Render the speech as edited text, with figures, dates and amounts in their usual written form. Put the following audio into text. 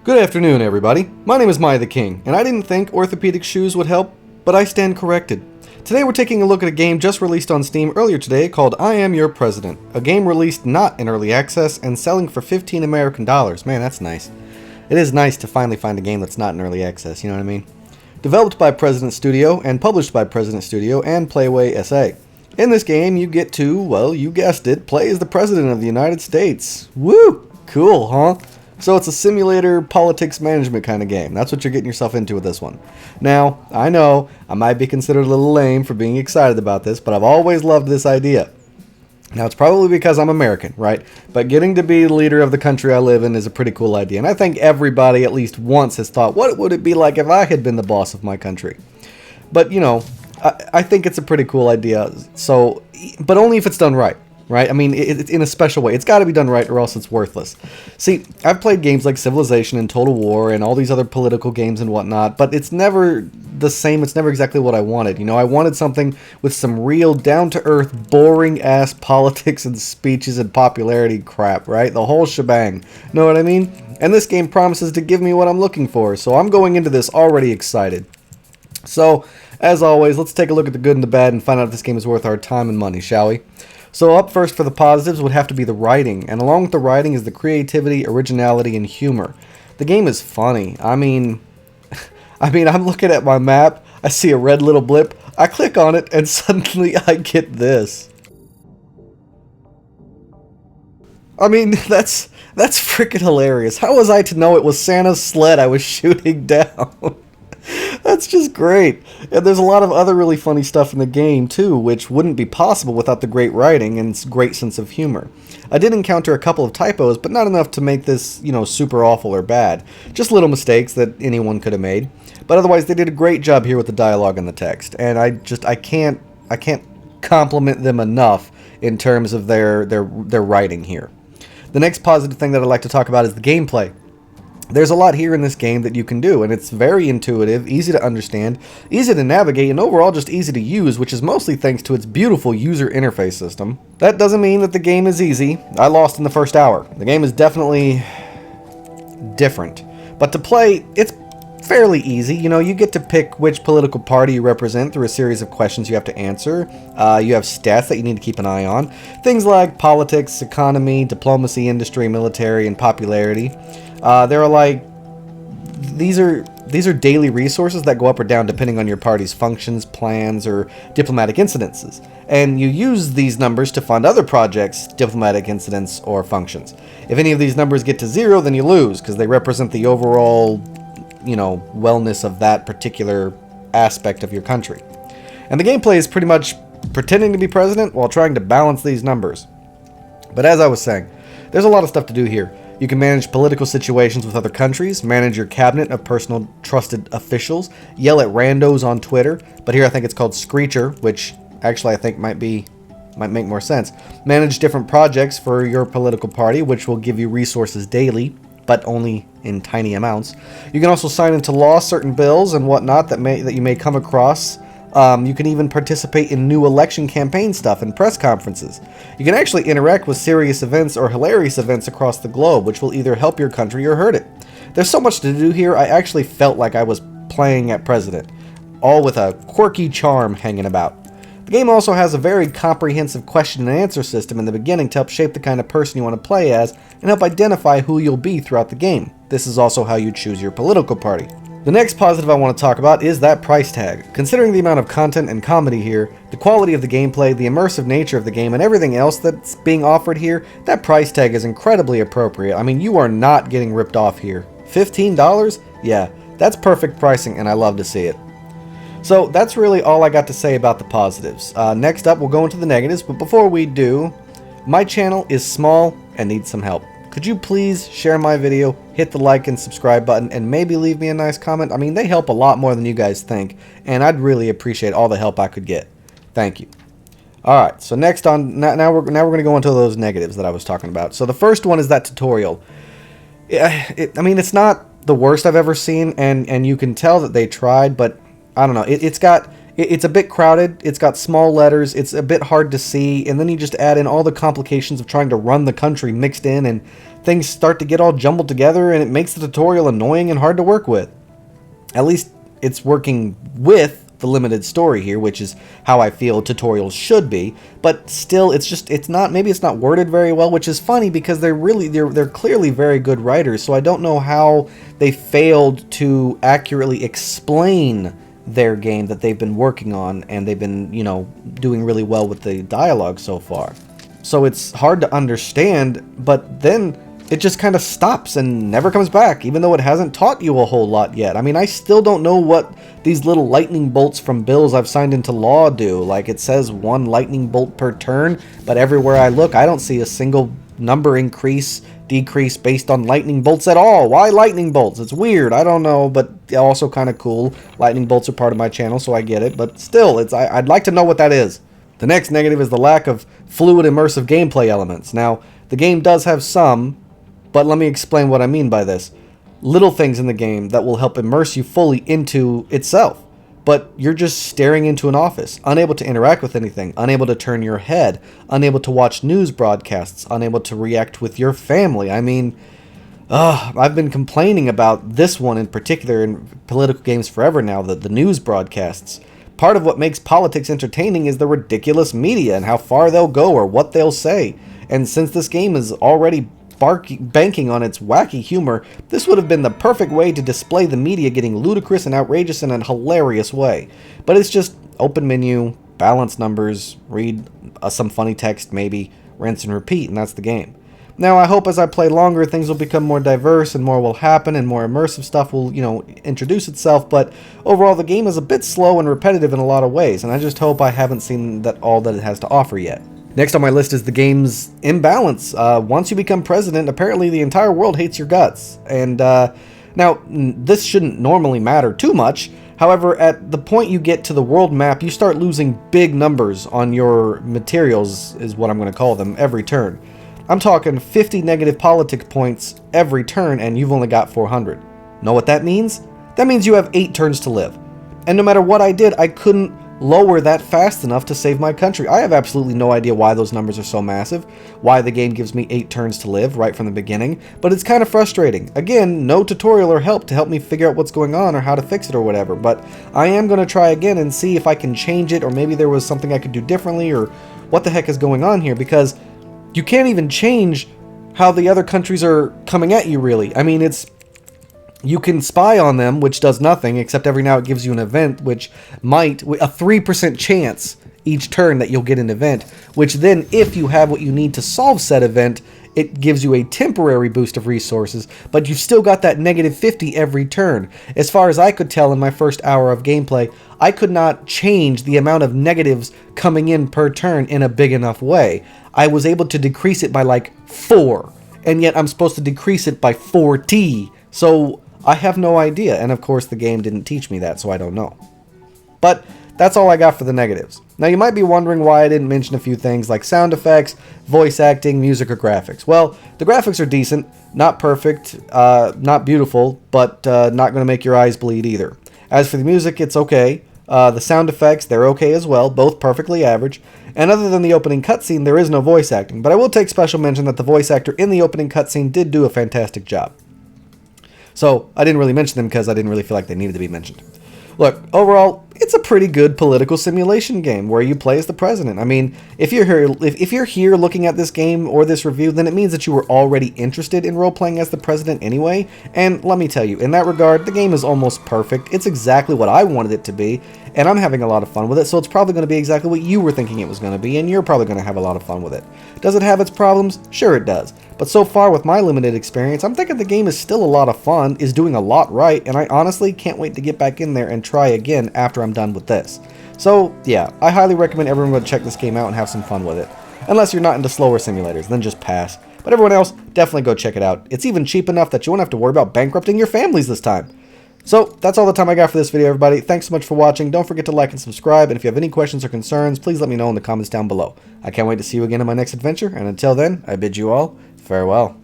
Good afternoon, everybody. My name is miahtheking, and I didn't think orthopedic shoes would help, but I stand corrected. Today we're taking a look at a game just released on Steam earlier today called I Am Your President, a game released not in early access and selling for $15 American. Man, that's nice. It is nice to finally find a game that's not in early access, you know what I mean? Developed by President Studio and published by President Studio and Playway SA. In this game, you get to, well, you guessed it, play as the President of the United States. Woo! Cool, huh? So it's a simulator politics management kind of game. That's what you're getting yourself into with this one. Now, I know I might be considered a little lame for being excited about this, but I've always loved this idea. Now, it's probably because I'm American, right? But getting to be the leader of the country I live in is a pretty cool idea. And I think everybody at least once has thought, what would it be like if I had been the boss of my country? But, you know, I think it's a pretty cool idea. So, but only if it's done right. Right? I mean, it's in a special way. It's got to be done right or else it's worthless. See, I've played games like Civilization and Total War and all these other political games and whatnot, but it's never the same. It's never exactly what I wanted. You know, I wanted something with some real down-to-earth, boring-ass politics and speeches and popularity crap, right? The whole shebang. Know what I mean? And this game promises to give me what I'm looking for, so I'm going into this already excited. So, as always, let's take a look at the good and the bad and find out if this game is worth our time and money, shall we? So up first for the positives would have to be the writing, and along with the writing is the creativity, originality, and humor. The game is funny. I mean, I'm looking at my map, I see a red little blip, I click on it, and suddenly I get this. I mean, that's freaking hilarious. How was I to know it was Santa's sled I was shooting down? That's just great. And there's a lot of other really funny stuff in the game, too, which wouldn't be possible without the great writing and great sense of humor. I did encounter a couple of typos, but not enough to make this, you know, super awful or bad. Just little mistakes that anyone could have made. But otherwise, they did a great job here with the dialogue and the text. And I can't compliment them enough in terms of their writing here. The next positive thing that I'd like to talk about is the gameplay. There's a lot here in this game that you can do, and it's very intuitive, easy to understand, easy to navigate, and overall just easy to use, which is mostly thanks to its beautiful user interface system. That doesn't mean that the game is easy. I lost in the first hour. The game is definitely different. But to play, it's fairly easy. You know, you get to pick which political party you represent through a series of questions you have to answer. You have stats that you need to keep an eye on. Things like politics, economy, diplomacy, industry, military, and popularity. There are like, these are daily resources that go up or down depending on your party's functions, plans, or diplomatic incidences. And you use these numbers to fund other projects, diplomatic incidents, or functions. If any of these numbers get to 0, then you lose, because they represent the overall, you know, wellness of that particular aspect of your country. And the gameplay is pretty much pretending to be president while trying to balance these numbers. But as I was saying, there's a lot of stuff to do here. You can manage political situations with other countries, manage your cabinet of personal trusted officials, yell at randos on Twitter, but here I think it's called Screecher, which actually I think might make more sense. Manage different projects for your political party, which will give you resources daily, but only in tiny amounts. You can also sign into law certain bills and whatnot that you may come across. You can even participate in new election campaign stuff and press conferences. You can actually interact with serious events or hilarious events across the globe, which will either help your country or hurt it. There's so much to do here, I actually felt like I was playing at President, all with a quirky charm hanging about. The game also has a very comprehensive question and answer system in the beginning to help shape the kind of person you want to play as and help identify who you'll be throughout the game. This is also how you choose your political party. The next positive I want to talk about is that price tag. Considering the amount of content and comedy here, the quality of the gameplay, the immersive nature of the game, and everything else that's being offered here, that price tag is incredibly appropriate. I mean, you are not getting ripped off here. $15? Yeah, that's perfect pricing, and I love to see it. So that's really all I got to say about the positives. Next up, we'll go into the negatives, but before we do, my channel is small and needs some help. Could you please share my video, hit the like and subscribe button, and maybe leave me a nice comment? I mean, they help a lot more than you guys think, and I'd really appreciate all the help I could get. Thank you. Alright, so next on, now we're going to go into those negatives that I was talking about. So the first one is that tutorial. I mean, it's not the worst I've ever seen, and you can tell that they tried, but I don't know. It's a bit crowded, it's got small letters, it's a bit hard to see, and then you just add in all the complications of trying to run the country mixed in, and things start to get all jumbled together, and it makes the tutorial annoying and hard to work with. At least it's working with the limited story here, which is how I feel tutorials should be. But still, maybe it's not worded very well, which is funny because they're clearly very good writers. So I don't know how they failed to accurately explain their game that they've been working on, and they've been, doing really well with the dialogue so far. So it's hard to understand, but then it just kind of stops and never comes back, even though it hasn't taught you a whole lot yet. I mean, I still don't know what these little lightning bolts from bills I've signed into law do. Like, it says 1 lightning bolt per turn, but everywhere I look, I don't see a single number increase, decrease based on lightning bolts at all. Why lightning bolts? It's weird. I don't know, but also kind of cool. Lightning bolts are part of my channel, so I get it. But still, I'd like to know what that is. The next negative is the lack of fluid, immersive gameplay elements. Now, the game does have some, but let me explain what I mean by this. Little things in the game that will help immerse you fully into itself. But you're just staring into an office, unable to interact with anything, unable to turn your head, unable to watch news broadcasts, unable to react with your family. I mean, I've been complaining about this one in particular in political games forever now, the news broadcasts. Part of what makes politics entertaining is the ridiculous media and how far they'll go or what they'll say. And since this game is already banking on its wacky humor, this would have been the perfect way to display the media getting ludicrous and outrageous in a hilarious way. But it's just open menu, balance numbers, read some funny text maybe, rinse and repeat, and that's the game. Now, I hope as I play longer, things will become more diverse and more will happen and more immersive stuff will, introduce itself, but overall the game is a bit slow and repetitive in a lot of ways, and I just hope I haven't seen all that it has to offer yet. Next on my list is the game's imbalance. Once you become president, apparently the entire world hates your guts. And now, this shouldn't normally matter too much. However, at the point you get to the world map, you start losing big numbers on your materials, is what I'm going to call them, every turn. I'm talking 50 negative politic points every turn, and you've only got 400. Know what that means? That means you have 8 turns to live. And no matter what I did, I couldn't lower that fast enough to save my country. I have absolutely no idea why those numbers are so massive, why the game gives me 8 turns to live right from the beginning, but it's kind of frustrating. Again, no tutorial or help to help me figure out what's going on or how to fix it or whatever, but I am going to try again and see if I can change it, or maybe there was something I could do differently, or what the heck is going on here, because you can't even change how the other countries are coming at you, really. I mean, you can spy on them, which does nothing, except every now it gives you an event, which might, a 3% chance each turn that you'll get an event, which then, if you have what you need to solve said event, it gives you a temporary boost of resources, but you've still got that negative 50 every turn. As far as I could tell in my first hour of gameplay, I could not change the amount of negatives coming in per turn in a big enough way. I was able to decrease it by like 4, and yet I'm supposed to decrease it by 4t, so I have no idea, and of course the game didn't teach me that, so I don't know. But that's all I got for the negatives. Now you might be wondering why I didn't mention a few things like sound effects, voice acting, music, or graphics. Well, the graphics are decent, not perfect, not beautiful, but not going to make your eyes bleed either. As for the music, it's okay. The sound effects, they're okay as well, both perfectly average. And other than the opening cutscene, there is no voice acting, but I will take special mention that the voice actor in the opening cutscene did do a fantastic job. So, I didn't really mention them because I didn't really feel like they needed to be mentioned. Look, overall, it's a pretty good political simulation game where you play as the president. I mean, if you're here looking at this game or this review, then it means that you were already interested in role-playing as the president anyway. And let me tell you, in that regard, the game is almost perfect. It's exactly what I wanted it to be, and I'm having a lot of fun with it, so it's probably going to be exactly what you were thinking it was going to be, and you're probably going to have a lot of fun with it. Does it have its problems? Sure it does. But so far with my limited experience, I'm thinking the game is still a lot of fun, is doing a lot right, and I honestly can't wait to get back in there and try again after I'm done with this. So yeah, I highly recommend everyone go check this game out and have some fun with it. Unless you're not into slower simulators, then just pass. But everyone else, definitely go check it out. It's even cheap enough that you won't have to worry about bankrupting your families this time. So that's all the time I got for this video, everybody. Thanks so much for watching. Don't forget to like and subscribe, and if you have any questions or concerns, please let me know in the comments down below. I can't wait to see you again in my next adventure, and until then, I bid you all farewell.